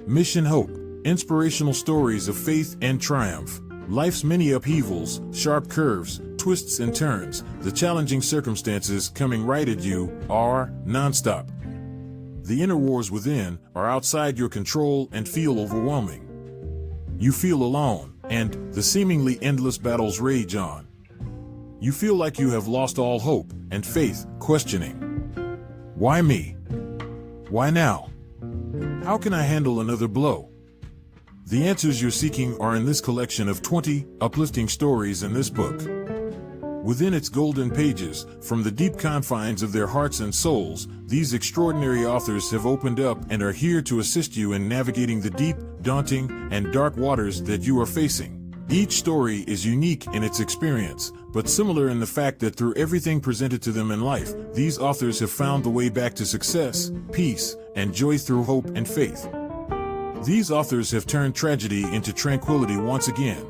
Mission Hope, inspirational stories of faith and triumph. Life's many upheavals, sharp curves, twists and turns, the challenging circumstances coming right at you are nonstop. The inner wars within are outside your control and feel overwhelming. You feel alone, and the seemingly endless battles rage on. You feel like you have lost all hope and faith, questioning, why me? Why now? How can I handle another blow? The answers you're seeking are in this collection of 20 uplifting stories in this book. Within its golden pages, from the deep confines of their hearts and souls, these extraordinary authors have opened up and are here to assist you in navigating the deep, daunting, and dark waters that you are facing. Each story is unique in its experience, but similar in the fact that through everything presented to them in life, these authors have found the way back to success, peace, and joy through hope and faith. These authors have turned tragedy into tranquility once again.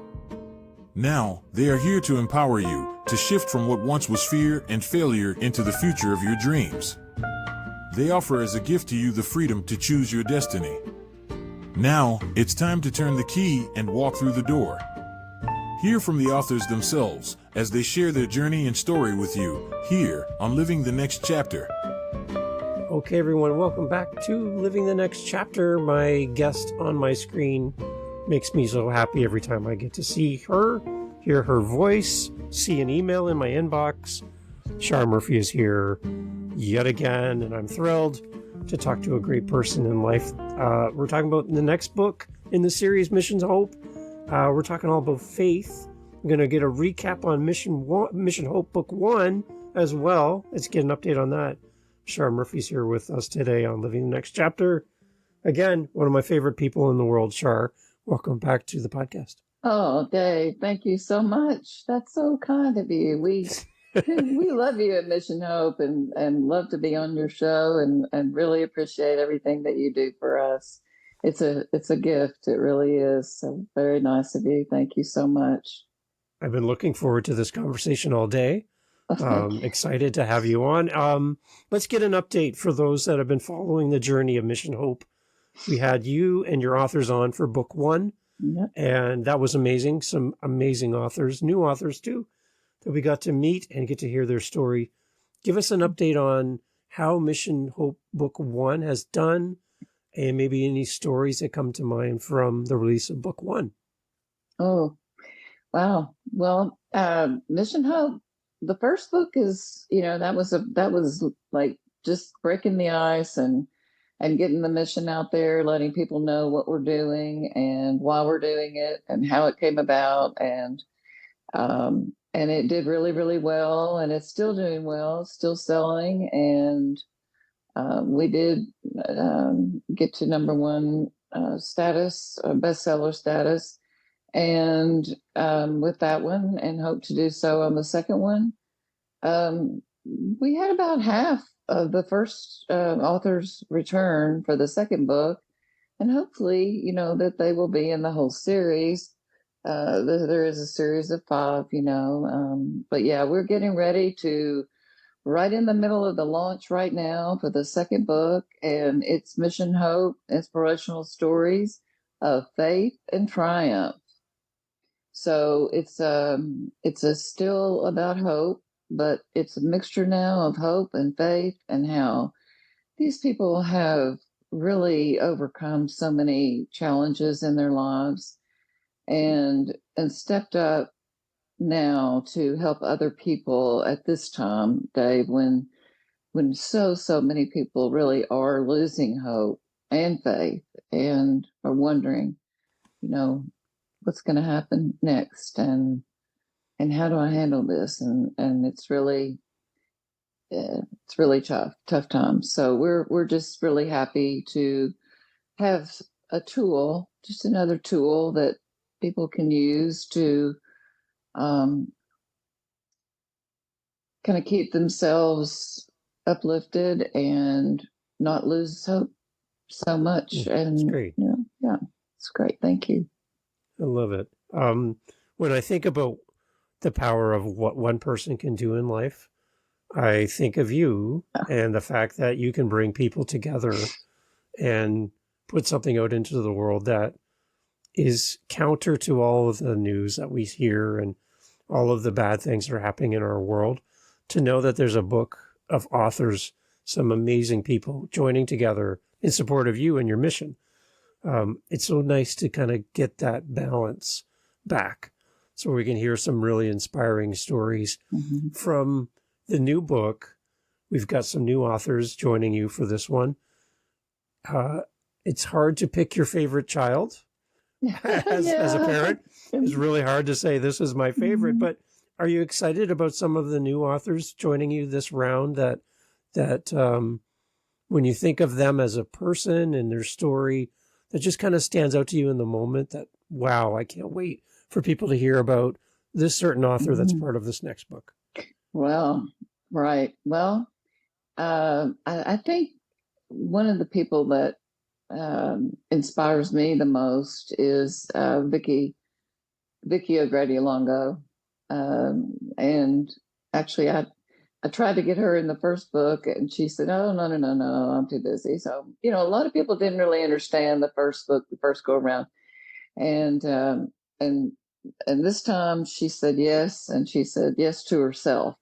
Now, they are here to empower you, to shift from what once was fear and failure into the future of your dreams. They offer as a gift to you the freedom to choose your destiny. Now, it's time to turn the key and walk through the door. Hear from the authors themselves as they share their journey and story with you, here on Living the Next Chapter. Okay, everyone, welcome back to Living the Next Chapter. My guest on my screen makes me so happy every time I get to see her, hear her voice, see an email in my inbox. Char Murphy is here yet again, and I'm thrilled to talk to a great person in life. We're talking about the next book in the series, Mission Hope. We're talking all about faith. I'm going to get a recap on Mission Hope Book 1 as well. Let's get an update on that. Char Murphy's here with us today on Living the Next Chapter. Again, one of my favorite people in the world, Char. Welcome back to the podcast. Oh, Dave, thank you so much. That's so kind of you. We love you at Mission Hope and love to be on your show and really appreciate everything that you do for us. It's a gift. It really is. So very nice of you. Thank you so much. I've been looking forward to this conversation all day. Excited to have you on. Let's get an update for those that have been following the journey of Mission Hope. We had you and your authors on for book 1, Yep. and that was amazing. Some amazing authors, new authors too, that we got to meet and get to hear their story. Give us an update on how Mission Hope book 1 has done, and maybe any stories that come to mind from the release of book 1. Oh, wow. Well, Mission Hope. The first book is, that was like just breaking the ice and getting the mission out there, letting people know what we're doing and why we're doing it and how it came about. And it did really, really well, and it's still doing well, still selling. And we did get to number 1 status, bestseller status. And with that one, and hope to do so on the second one. We had about half of the first author's return for the second book, and hopefully, that they will be in the whole series. There is a series of 5, but yeah, we're getting ready to right in the middle of the launch right now for the second book, and it's Mission Hope, Inspirational Stories of Faith and Triumph. So it's still about hope, but it's a mixture now of hope and faith and how these people have really overcome so many challenges in their lives and stepped up now to help other people at this time, Dave, when so many people really are losing hope and faith and are wondering, what's going to happen next and how do I handle this? And it's really tough times. So we're just really happy to have a tool, just another tool that people can use to kind of keep themselves uplifted and not lose hope so much. And That's great. Yeah, it's great. Thank you. I love it. When I think about the power of what one person can do in life, I think of you and the fact that you can bring people together and put something out into the world that is counter to all of the news that we hear and all of the bad things that are happening in our world, to know that there's a book of authors, some amazing people joining together in support of you and your mission. It's so nice to kind of get that balance back so we can hear some really inspiring stories from the new book. We've got some new authors joining you for this one. It's hard to pick your favorite child as a parent. It's really hard to say this is my favorite, but are you excited about some of the new authors joining you this round that when you think of them as a person and their story, that just kind of stands out to you in the moment that, wow, I can't wait for people to hear about this certain author that's part of this next book? Well, right. Well, I think one of the people that inspires me the most is Vicky O'Grady-Longo. And actually, I tried to get her in the first book, and she said, "Oh, no, I'm too busy." So, a lot of people didn't really understand the first book, the first go around, and this time she said yes, and she said yes to herself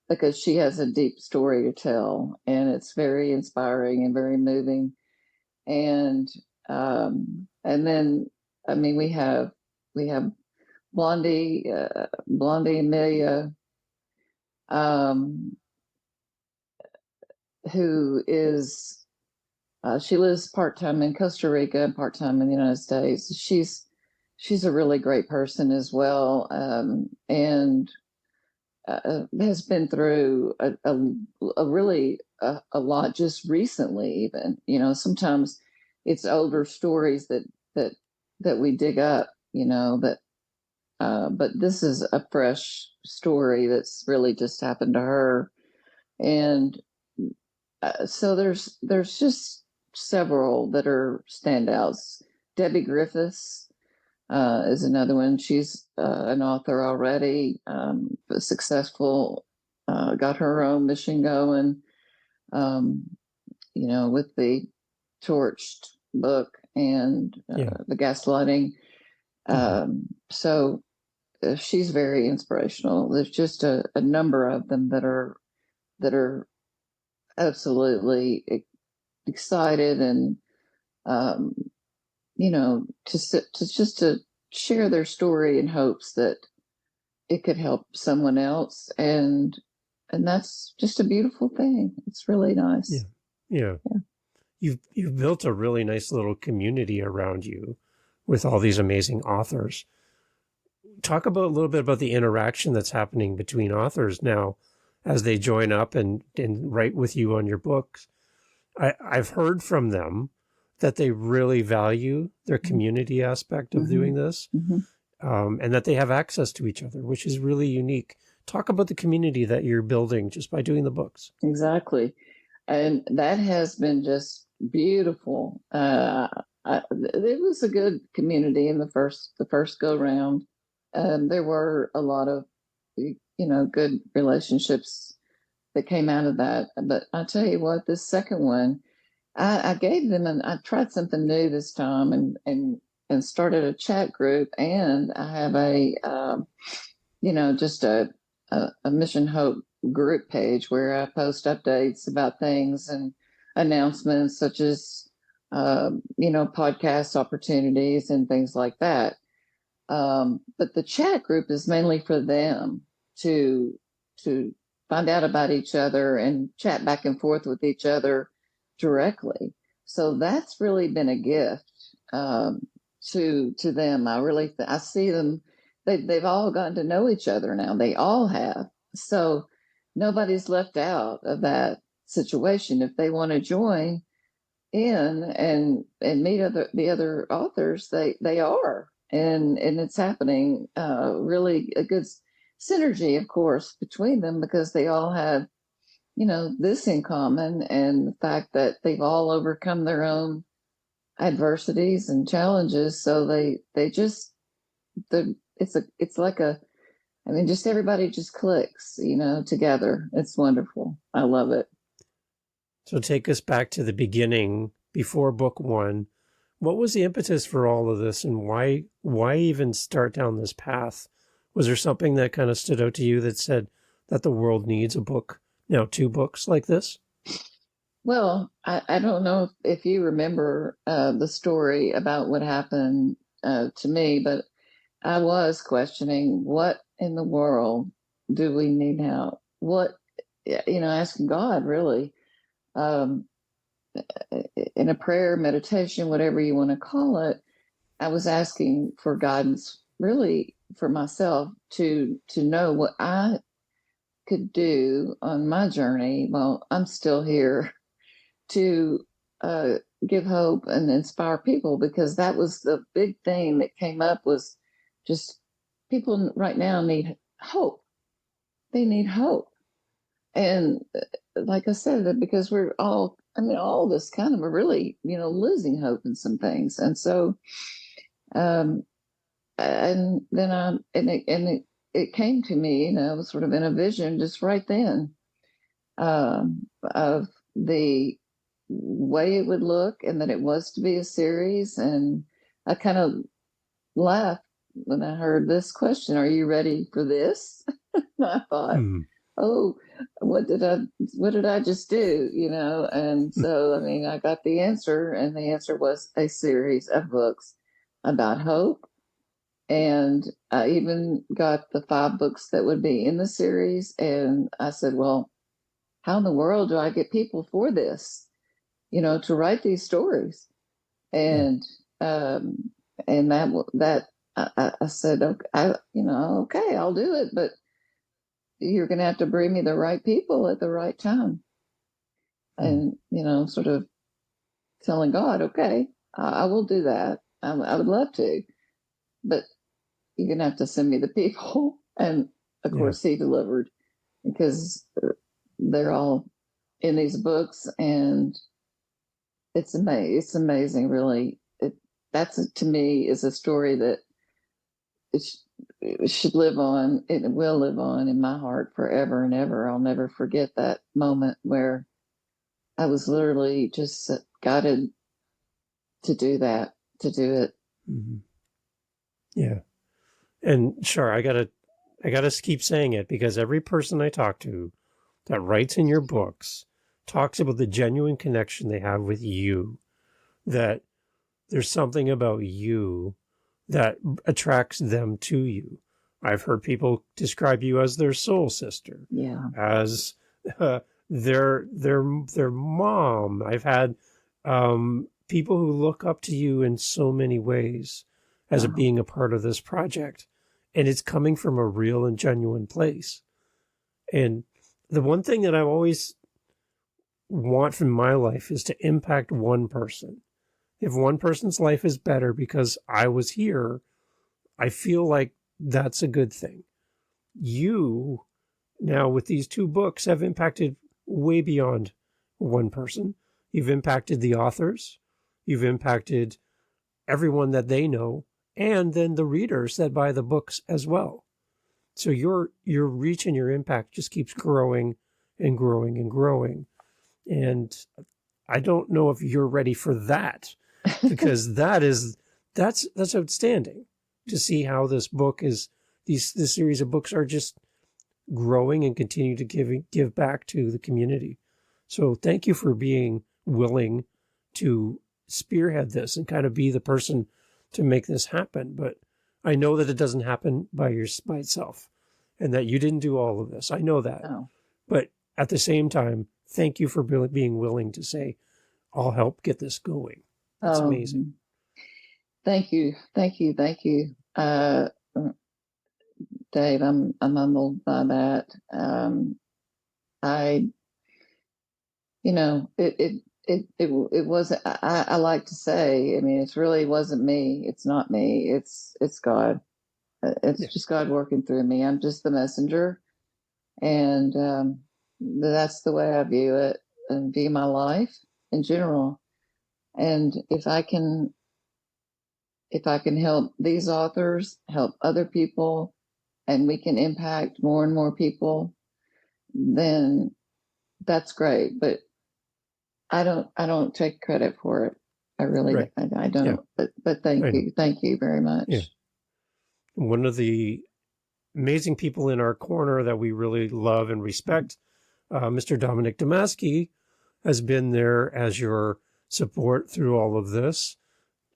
because she has a deep story to tell, and it's very inspiring and very moving. And then, I mean, we have Blondie Amelia, who is she lives part-time in Costa Rica and part-time in the United States. She's a really great person as well, and has been through a really a lot just recently. Even sometimes it's older stories that we dig up. But this is a fresh story that's really just happened to her, and so there's just several that are standouts. Debbie Griffiths is another one. She's an author already, successful, got her own mission going, with the Torched book and the gaslighting. So she's very inspirational. There's just a number of them that are absolutely excited and to share their story in hopes that it could help someone else, and that's just a beautiful thing. It's really nice. Yeah. You've built a really nice little community around you with all these amazing authors. Talk about a little bit about the interaction that's happening between authors now as they join up and write with you on your books. I've heard from them that they really value their community aspect of doing this, and that they have access to each other, which is really unique. Talk about the community that you're building just by doing the books. Exactly. And that has been just beautiful. It was a good community in the first go round. There were a lot of, good relationships that came out of that. But I tell you what, this second one, I gave them, and I tried something new this time, and started a chat group, and I have just a Mission Hope group page where I post updates about things and announcements such as podcast opportunities and things like that. But the chat group is mainly for them to find out about each other and chat back and forth with each other directly. So that's really been a gift to them. I see them. They've all gotten to know each other now. They all have. So nobody's left out of that situation. If they want to join in and meet the other authors, they are. And it's happening, really a good synergy, of course, between them, because they all have, this in common, and the fact that they've all overcome their own adversities and challenges. So it's like just everybody just clicks, together. It's wonderful. I love it. So take us back to the beginning, before book one. What was the impetus for all of this, and why even start down this path? Was there something that kind of stood out to you that said that the world needs a book, now 2 books like this? Well, I don't know if you remember the story about what happened to me, but I was questioning what in the world do we need help? What, asking God really, um, in a prayer, meditation, whatever you want to call it. I was asking for guidance, really, for myself to know what I could do on my journey while I'm still here to uh, give hope and inspire people, because that was the big thing that came up, was just people right now need hope. They need hope. And like I said, because we're all, all of us kind of are really, losing hope in some things. And so, um, and then it came to me, sort of in a vision just right then, of the way it would look, and that it was to be a series. And I kind of laughed when I heard this question: "Are you ready for this?" And I thought, Hmm. "Oh, what did I just do?" And so, I got the answer, and the answer was a series of books about hope. And I even got the 5 books that would be in the series. And I said, well, how in the world do I get people for this, to write these stories? Yeah. And um, and I said, okay, okay, I'll do it, but you're going to have to bring me the right people at the right time. Hmm. And sort of telling God, okay, I will do that. I would love to, but you're going to have to send me the people. And of Yeah. course, he delivered, because they're all in these books, and it's amazing. It's amazing, really. That's, to me, is a story that it should live on. It will live on in my heart forever and ever. I'll never forget that moment where I was literally just guided to do that, to do it. Hmm. Yeah. And sure, I gotta keep saying it, because every person I talk to that writes in your books talks about the genuine connection they have with you, that there's something about you that attracts them to you. I've heard people describe you as their soul sister, Yeah. as uh, their mom. I've had people who look up to you in so many ways as a, Wow. being a part of this project, and it's coming from a real and genuine place. And the one thing that I always want from my life is to impact one person. If one person's life is better because I was here, I feel like that's a good thing. You, now with these 2 books, have impacted way beyond one person. You've impacted the authors, you've impacted everyone that they know, and then the readers that buy the books as well. So your reach and your impact just keeps growing and growing and growing. And I don't know if you're ready for that, because that's outstanding to see how this book is, this series of books are just growing and continue to give back to the community. So thank you for being willing to spearhead this and kind of be the person to make this happen. But I know that it doesn't happen by itself, and that you didn't do all of this. I know that. Oh. But at the same time, thank you for being willing to say, I'll help get this going. It's amazing. Thank you, thank you, thank you, Dave. I'm humbled by that. I, it wasn't. I like to say, it's really wasn't me. It's not me. It's God. It's Yeah. just God working through me. I'm just the messenger, and that's the way I view it and view my life in general. And if I can help these authors, help other people, and we can impact more and more people, then that's great. But I don't take credit for it. I really, Right. I don't Yeah, know, but thank I know. you. Thank you very much. Yeah. One of the amazing people in our corner that we really love and respect, Mr. Dominic Damaski, has been there as your support through all of this.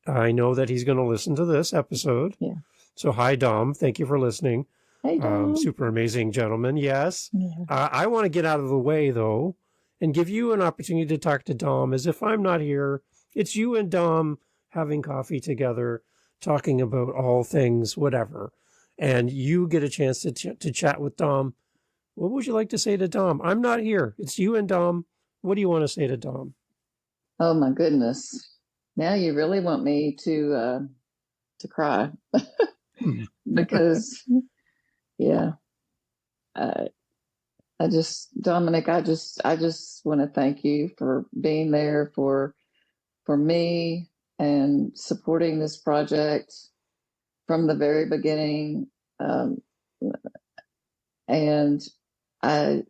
I know that he's going to listen to this episode. Yeah. So, hi, Dom. Thank you for listening. Hey, Dom. Super amazing gentleman. Yes. Yeah. I want to get out of the way, though, and give you an opportunity to talk to Dom as if I'm not here. It's you and Dom having coffee together, talking about all things, whatever. And you get a chance to chat with Dom. What would you like to say to Dom? I'm not here. It's you and Dom. What do you want to say to Dom? Oh my goodness. Now you really want me to cry because yeah, I, I just, Dominic, I just want to thank you for being there for me and supporting this project from the very beginning. Um, and I,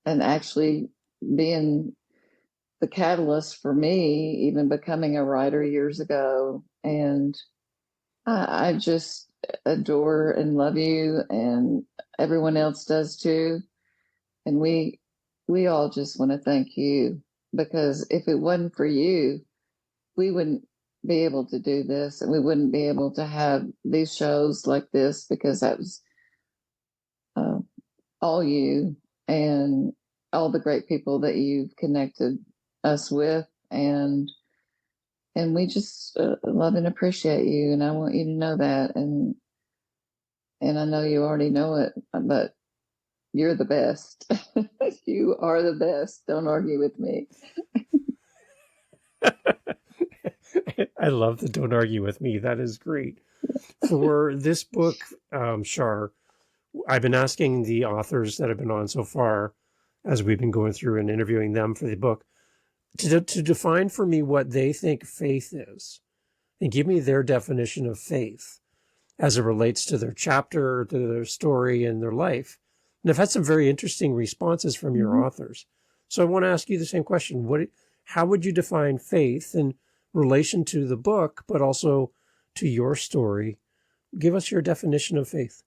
and actually being the catalyst for me even becoming a writer years ago. And I just adore and love you, and everyone else does too. And we all just want to thank you, because if it wasn't for you, we wouldn't be able to do this, and we wouldn't be able to have these shows like this, because that was uh, all you and all the great people that you've connected us with. And we just love and appreciate you, and I want you to know that. And I know you already know it, but you're the best. You are the best. Don't argue with me. I love the don't argue with me. That is great. For this book, Char, I've been asking the authors that have been on so far, as we've been going through and interviewing them for the book, to define for me what they think faith is and give me their definition of faith as it relates to their chapter, to their story, and their life. And I've had some very interesting responses from your authors. So I want to ask you the same question. How would you define faith in relation to the book, but also to your story? Give us your definition of faith.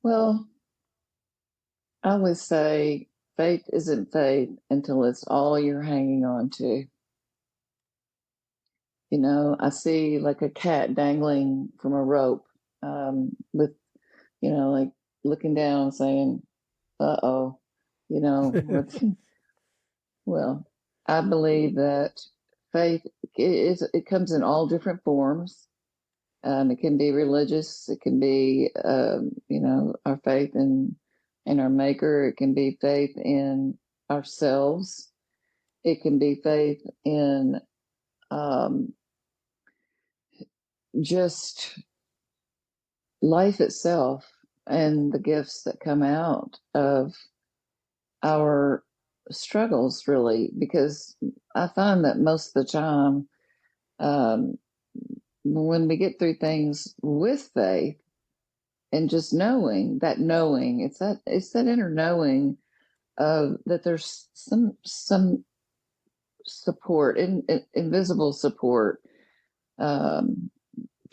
Well, I always say faith isn't faith until it's all you're hanging on to. You know, I see like a cat dangling from a rope, with, like looking down saying, uh oh, well, I believe that faith it comes in all different forms. It can be religious. It can be, our faith in our Maker. It can be faith in ourselves. It can be faith in um, just life itself and the gifts that come out of our struggles, really. Because I find that most of the time, um, when we get through things with faith, and just knowing it's that inner knowing of that there's some support, invisible support, um,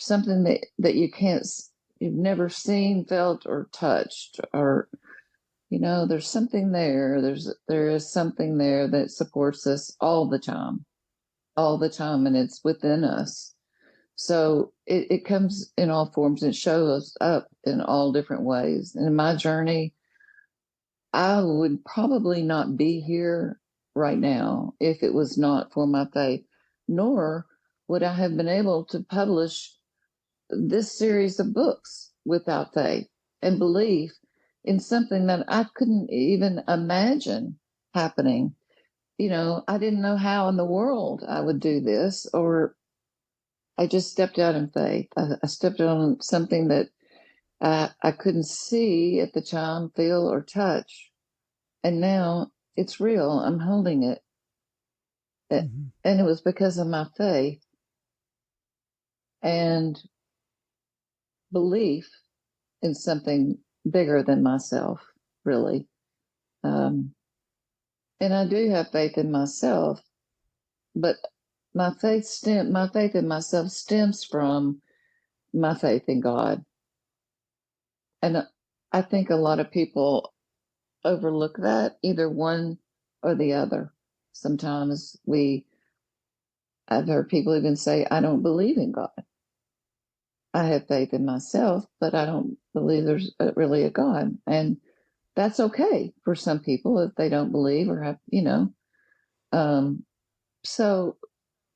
something that you've never seen, felt, or touched, or there's something there. There is something there that supports us all the time, and it's within us. So it comes in all forms and shows up in all different ways. And in my journey, I would probably not be here right now if it was not for my faith, nor would I have been able to publish this series of books without faith and belief in something that I couldn't even imagine happening. I didn't know how in the world I would do this, or I just stepped out in faith. I stepped on something that I couldn't see at the time, feel, or touch. And now it's real. I'm holding it. Mm-hmm. And it was because of my faith and belief in something bigger than myself, really. And I do have faith in myself, but my faith in myself stems from my faith in God. And I think a lot of people overlook that, either one or the other. Sometimes I've heard people even say, I don't believe in God. I have faith in myself, but I don't believe there's really a God. And that's okay for some people if they don't believe or have, Um, so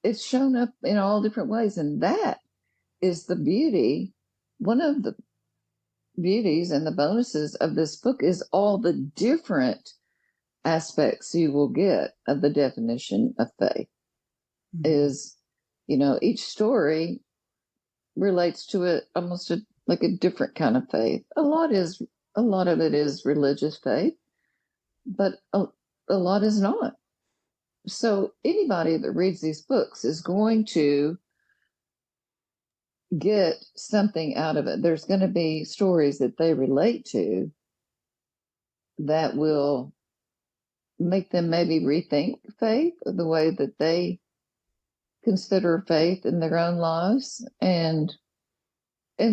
it's shown up in all different ways. And that is the beauty. One of the beauties and the bonuses of this book is all the different aspects you will get of the definition of faith. Is, each story relates to it almost like a different kind of faith. A lot of it is religious faith, but a lot is not. So anybody that reads these books is going to get something out of it. There's going to be stories that they relate to that will make them maybe rethink faith or the way that they consider faith in their own lives. And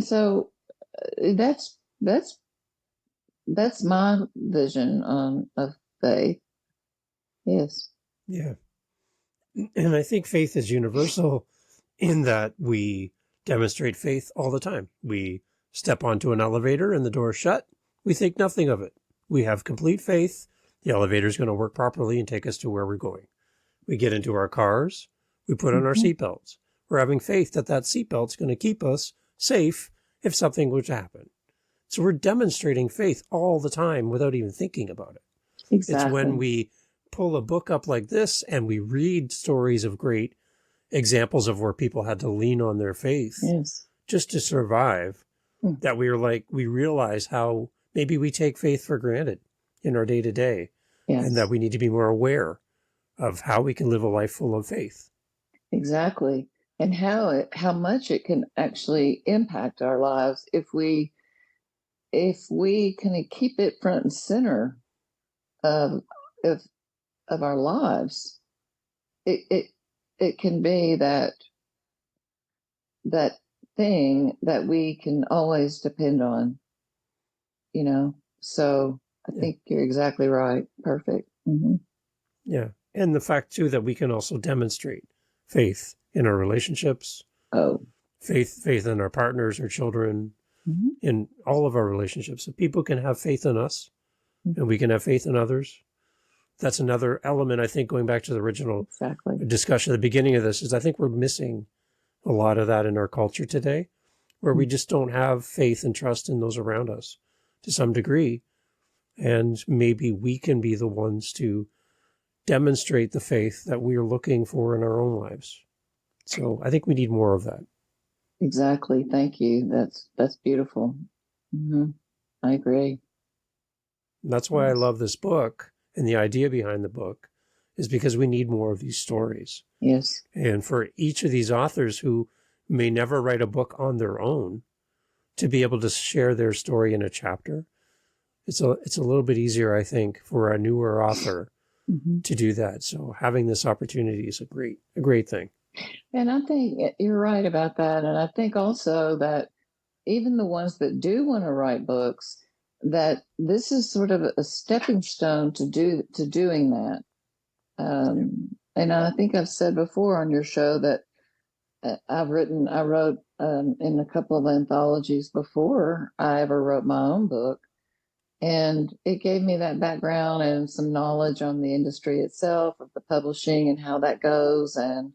so that's my vision of faith. Yes. Yeah. And I think faith is universal in that we demonstrate faith all the time. We step onto an elevator and the door's shut. We think nothing of it. We have complete faith. The elevator is going to work properly and take us to where we're going. We get into our cars. We put on our seatbelts. We're having faith that seatbelt's going to keep us safe if something were to happen. So we're demonstrating faith all the time without even thinking about it. Exactly. It's when we pull a book up like this and we read stories of great examples of where people had to lean on their faith just to survive that we realize how maybe we take faith for granted in our day to day, and that we need to be more aware of how we can live a life full of faith. Exactly. And how much it can actually impact our lives if we kind of keep it front and center of our lives. It can be that thing that we can always depend on, So I think you're exactly right. Perfect. Mm-hmm. Yeah. And the fact too that we can also demonstrate faith in our relationships. Faith in our partners, our children, in all of our relationships. So people can have faith in us and we can have faith in others. That's another element, I think, going back to the original discussion at the beginning of this, is I think we're missing a lot of that in our culture today, where we just don't have faith and trust in those around us to some degree. And maybe we can be the ones to demonstrate the faith that we are looking for in our own lives. So I think we need more of that. Exactly. Thank you. That's beautiful. Mm-hmm. I agree. That's why I love this book, and the idea behind the book is because we need more of these stories. Yes. And for each of these authors who may never write a book on their own, to be able to share their story in a chapter, it's a little bit easier, I think, for a newer author to do that. So having this opportunity is a great thing. And I think you're right about that. And I think also that even the ones that do want to write books, that this is sort of a stepping stone to doing that. And I think I've said before on your show that I wrote in a couple of anthologies before I ever wrote my own book. And it gave me that background and some knowledge on the industry itself, of the publishing and how that goes. And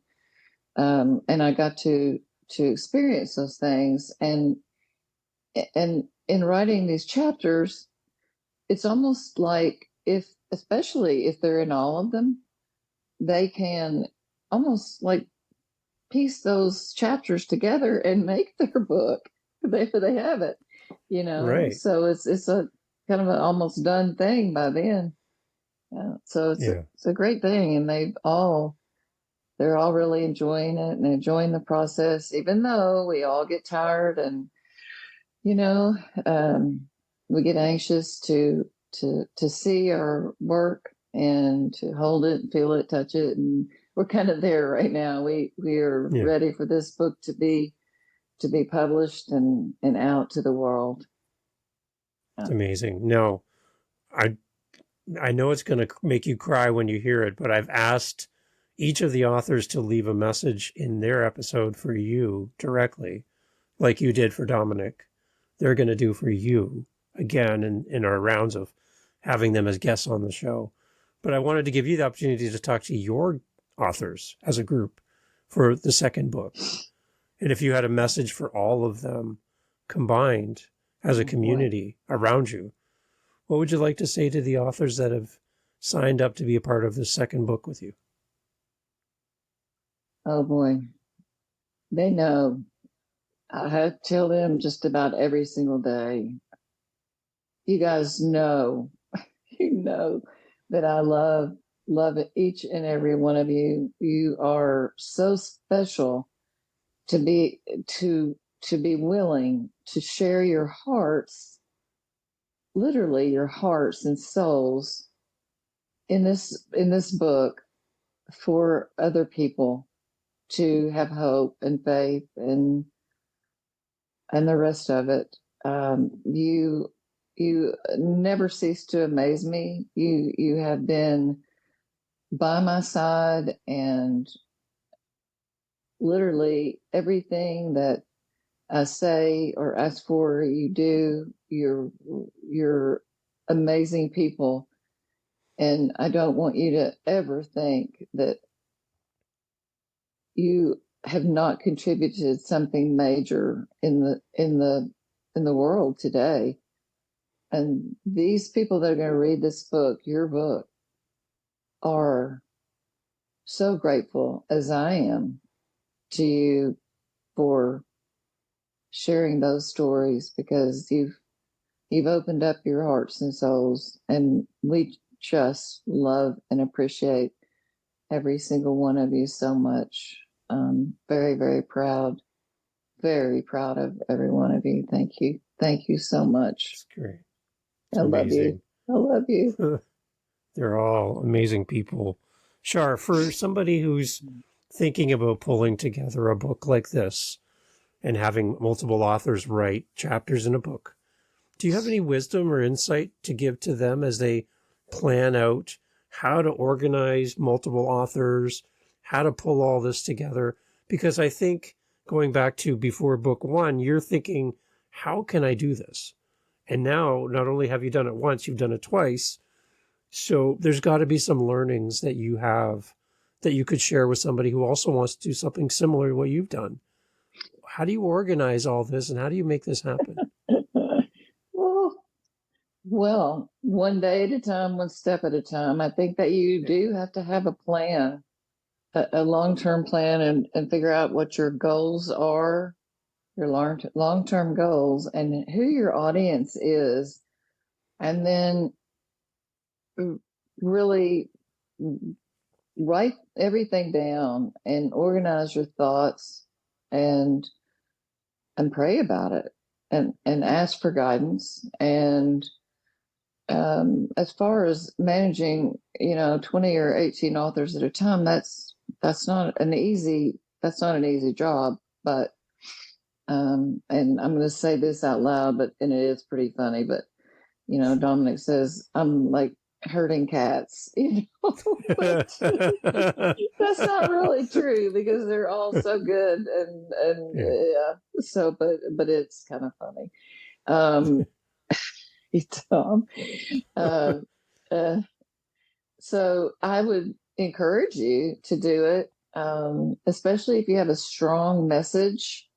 I got to experience those things. And in writing these chapters, it's almost like, especially if they're in all of them, they can almost like piece those chapters together and make their book. They have it, Right. So it's a kind of an almost done thing by then. So it's a great thing, and they're all really enjoying it and enjoying the process, even though we all get tired and we get anxious to see our work and to hold it, feel it, touch it, and we're kind of there right now. We are Yeah. ready for this book to be published and out to the world. It's amazing. No, I know it's going to make you cry when you hear it, but I've asked each of the authors to leave a message in their episode for you directly, like you did for Dominic. They're going to do for you again in our rounds of having them as guests on the show. But I wanted to give you the opportunity to talk to your authors as a group for the second book. And if you had a message for all of them combined as a community around you, what would you like to say to the authors that have signed up to be a part of the second book with you? Oh boy. They know. I tell them just about every single day. You guys know, you know that I love each and every one of you. You are so special to be willing to share your hearts, literally your hearts and souls in this book for other people to have hope and faith and the rest of it. You never cease to amaze me. You have been by my side, and literally everything that I say or ask for, you do. You're amazing people, and I don't want you to ever think that you have not contributed something major in the world today. And these people that are going to read this book, your book, are so grateful as I am to you for sharing those stories, because you've opened up your hearts and souls, and we just love and appreciate every single one of you so much. Very, very proud of every one of you. Thank you so much. It's great. I love you. I love you. They're all amazing people. Char, for somebody who's thinking about pulling together a book like this and having multiple authors write chapters in a book, do you have any wisdom or insight to give to them as they plan out how to organize multiple authors, how to pull all this together? Because I think going back to before book one, you're thinking, how can I do this? And now not only have you done it once, you've done it twice. So there's got to be some learnings that you have that you could share with somebody who also wants to do something similar to what you've done. How do you organize all this, and how do you make this happen? Well, one day at a time, one step at a time. I think that you do have to have a plan, a long-term plan, and figure out what your goals are, your long-term goals, and who your audience is. And then really write everything down and organize your thoughts, and pray about it, and ask for guidance. And as far as managing 20 or 18 authors at a time, that's not an easy job. But and I'm going to say this out loud, and it is pretty funny, but Dominic says I'm like herding cats, but that's not really true, because they're all so good, and yeah. So but it's kind of funny. Tom. So I would encourage you to do it, especially if you have a strong message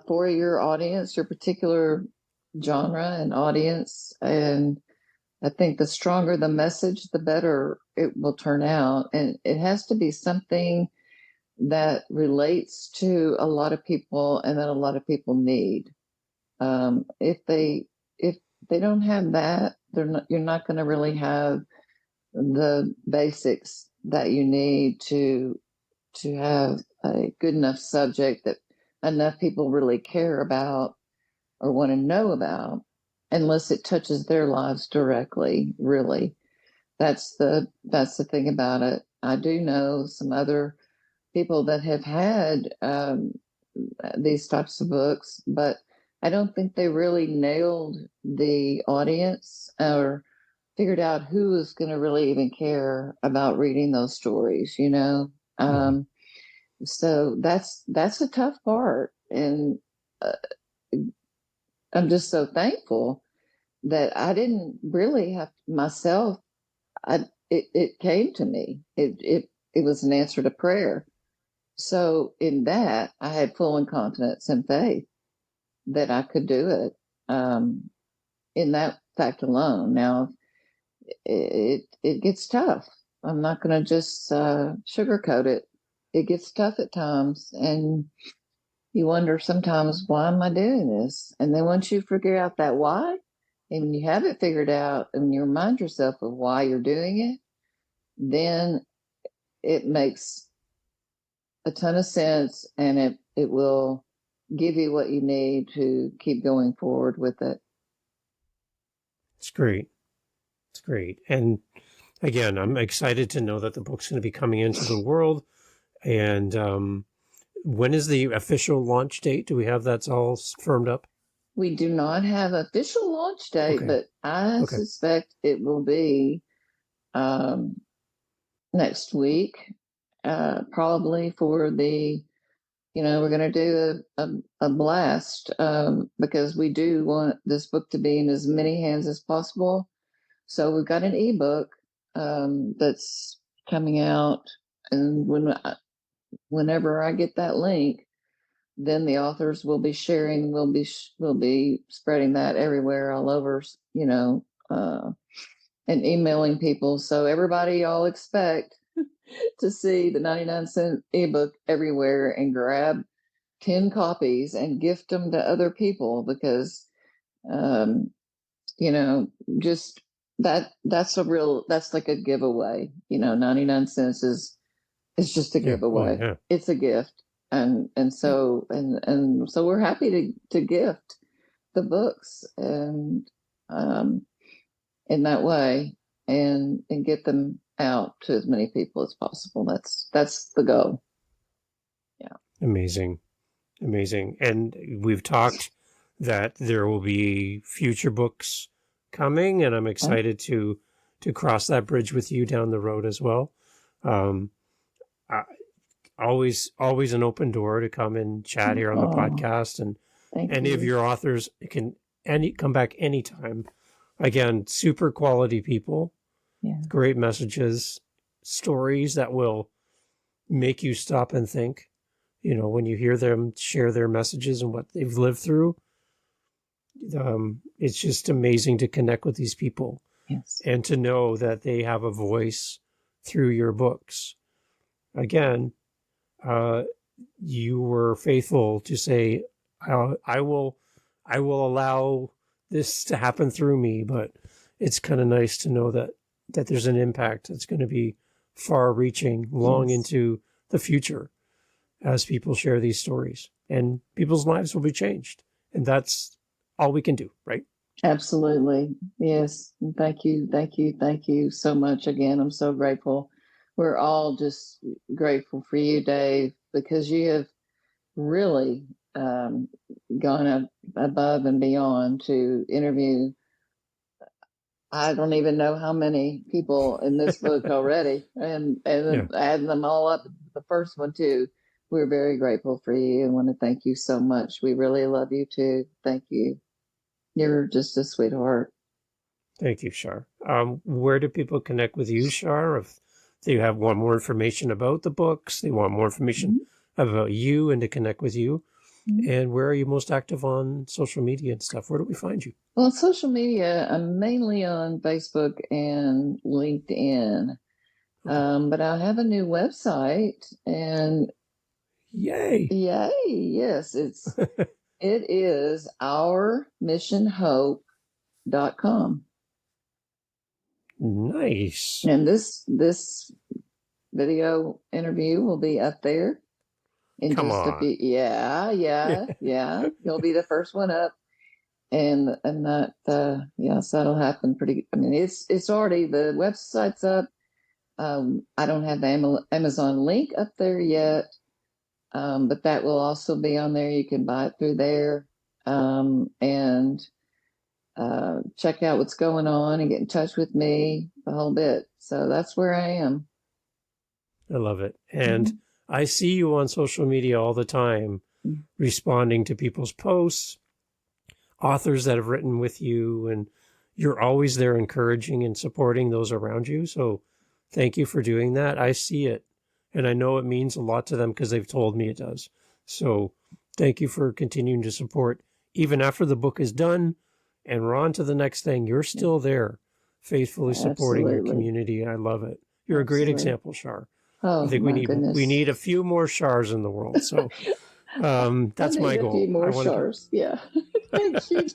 for your audience, your particular genre and audience. And I think the stronger the message, the better it will turn out. And it has to be something that relates to a lot of people and that a lot of people need. If they don't have that, you're not going to really have the basics that you need to have a good enough subject that enough people really care about or want to know about, unless it touches their lives directly. Really, that's the thing about it. I do know some other people that have had these types of books, but I don't think they really nailed the audience or figured out who was going to really even care about reading those stories, you know. So that's a tough part, and uh, I'm just so thankful that I didn't really have myself. It came to me. It was an answer to prayer. So in that, I had full confidence and faith that I could do it. In that fact alone. Now it gets tough. I'm not going to just sugarcoat it. It gets tough at times, and you wonder sometimes, why am I doing this? And then once you figure out that why, and you have it figured out, and you remind yourself of why you're doing it, then it makes a ton of sense, and it will give you what you need to keep going forward with it. It's great. It's great. And again, I'm excited to know that the book's going to be coming into the world. And when is the official launch date? Do we have that's all firmed up? We do not have an official launch date, Okay. but I suspect it will be next week, probably for the, we're going to do a blast because we do want this book to be in as many hands as possible. So we've got an ebook that's coming out, and whenever I get that link, then the authors will be sharing. We'll be spreading that everywhere, all over, and emailing people. So everybody, all expect to see the 99-cent ebook everywhere, and grab 10 copies and gift them to other people, because just that's like a giveaway. 99 cents is just a giveaway. Yeah. It's a gift. So we're happy to gift the books, and in that way, and get them out to as many people as possible. That's the goal. Yeah. Amazing. And we've talked that there will be future books coming, and I'm excited to cross that bridge with you down the road as well. Always an open door to come and chat here on the podcast, and any of your authors can come back anytime. Again, super quality people, great messages, stories that will make you stop and think. When you hear them share their messages and what they've lived through, it's just amazing to connect with these people. Yes. And to know that they have a voice through your books. Again, you were faithful to say, I will allow this to happen through me, but it's kind of nice to know that there's an impact that's going to be far reaching, long into the future, as people share these stories, and people's lives will be changed. And that's all we can do, right? Absolutely. Yes. Thank you so much again. I'm so grateful. We're all just grateful for you, Dave, because you have really gone above and beyond to interview. I don't even know how many people in this book already, and adding them all up, the first one too. We're very grateful for you and want to thank you so much. We really love you too. Thank you. You're just a sweetheart. Thank you, Char. Where do people connect with you, Char? If they want more information about the books, they want more information about you and to connect with you. And where are you most active on social media and stuff? Where do we find you? Well, social media, I'm mainly on Facebook and LinkedIn. But I have a new website, and Yay! Yes, it is ourmissionhope.com. Nice. And this video interview will be up there in Come just on. a few. Yeah. You'll be the first one up. And that, yes, that'll happen pretty. I mean, it's already, the website's up. I don't have the Amazon link up there yet, but that will also be on there. You can buy it through there, and check out what's going on and get in touch with me the whole bit. So that's where I am. I love it. And I see you on social media all the time, responding to people's posts, authors that have written with you, and you're always there encouraging and supporting those around you. So thank you for doing that. I see it, and I know it means a lot to them because they've told me it does. So thank you for continuing to support. Even after the book is done and we're on to the next thing, you're still there, faithfully supporting your community. I love it. You're a great example, Char. Oh, I think we need a few more Chars in the world. So that's my goal. A few more Chars. Yeah. Thank you.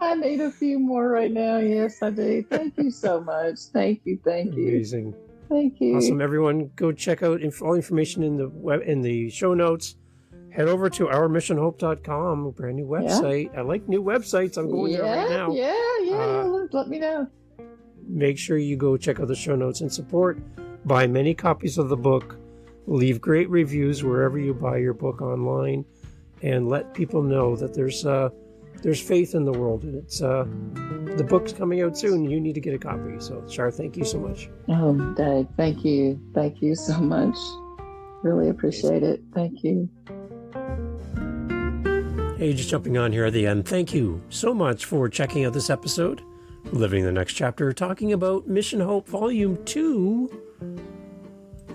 I need a few more right now. Yes, I do. Thank you so much. Thank you. Amazing. Thank you. Awesome. Everyone, go check out all information in the show notes. Head over to ourmissionhope.com, a brand new website. Yeah. I like new websites. I'm going there right now. Yeah. Let me know. Make sure you go check out the show notes and support. Buy many copies of the book. Leave great reviews wherever you buy your book online, and let people know that there's faith in the world, and it's the book's coming out soon. You need to get a copy. So, Char, thank you so much. Oh, Dave, thank you so much. Really appreciate it. Thank you. Hey, just jumping on here at the end. Thank you so much for checking out this episode, Living the Next Chapter, talking about Mission Hope Volume 2.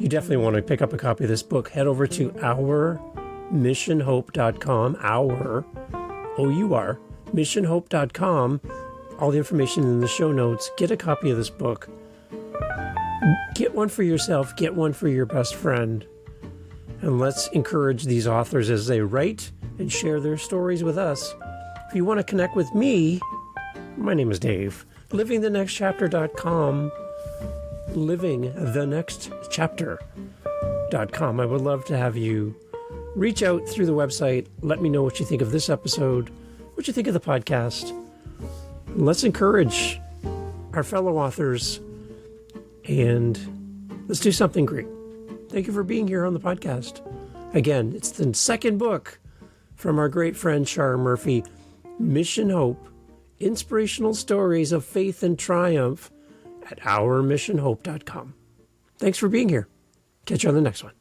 You definitely want to pick up a copy of this book. Head over to ourmissionhope.com, missionhope.com. All the information in the show notes. Get a copy of this book. Get one for yourself. Get one for your best friend. And let's encourage these authors as they write and share their stories with us. If you want to connect with me, my name is Dave. livingthenextchapter.com. livingthenextchapter.com. I would love to have you reach out through the website. Let me know what you think of this episode, what you think of the podcast. Let's encourage our fellow authors, and let's do something great. Thank you for being here on the podcast. Again, it's the second book from our great friend Char Murphy, Mission Hope, Inspirational Stories of Faith and Triumph, at ourmissionhope.com. Thanks for being here. Catch you on the next one.